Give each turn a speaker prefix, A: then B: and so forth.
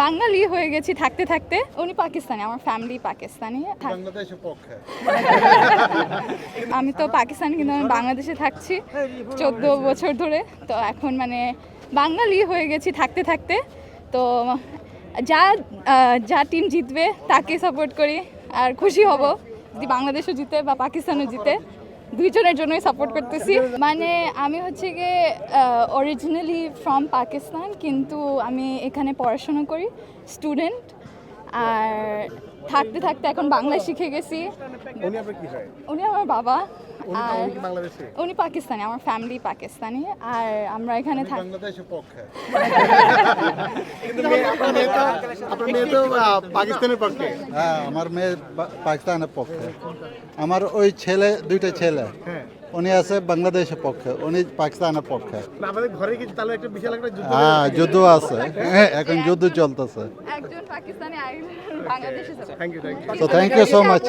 A: বাঙালি হয়ে গেছি থাকতে থাকতে। উনি পাকিস্তানি, আমার ফ্যামিলি পাকিস্তানি।
B: বাংলাদেশের পক্ষে
A: আমি তো পাকিস্তানি কিন্তু আমি বাংলাদেশে থাকছি 14 বছর ধরে। তো এখন মানে বাঙালি হয়ে গেছি থাকতে থাকতে। তো যা যা টিম জিতবে তাকে সাপোর্ট করি, আর খুশি হব যদি বাংলাদেশও জিতে বা পাকিস্তানও জিতে, দুইজনের জন্যই সাপোর্ট করতেছি। মানে আমি হচ্ছে গিয়ে অরিজিনালি ফ্রম পাকিস্তান, কিন্তু আমি এখানে পড়াশোনা করি, স্টুডেন্ট। আর থাকতে থাকতে এখন বাংলা শিখে গেছি।
B: উনি আপনার কি হয়?
A: উনি আমার বাবা, আর
B: উনি কি বাংলাদেশে?
A: উনি পাকিস্তানি, আমার ফ্যামিলি পাকিস্তানি। আর আমরা এখানে থাকি।
B: বাংলাদেশের পক্ষে কিন্তু আপনার মেয়ে তো পাকিস্তানের পক্ষে।
C: হ্যাঁ, আমার মেয়ে পাকিস্তানের পক্ষে। আমার ওই ছেলে, দুইটা ছেলে,
B: হ্যাঁ,
C: উনি আছে বাংলাদেশের পক্ষে, উনি পাকিস্তানের পক্ষে।
B: না, আমাদের ঘরে কি তাহলে একটা বিশাল একটা যুদ্ধ
C: হ্যাঁ, যুদ্ধ আছে, এখন যুদ্ধ চলতেছে।
A: একজন পাকিস্তানি আর একজন বাংলাদেশে।
B: Thank you
C: So thank you so much.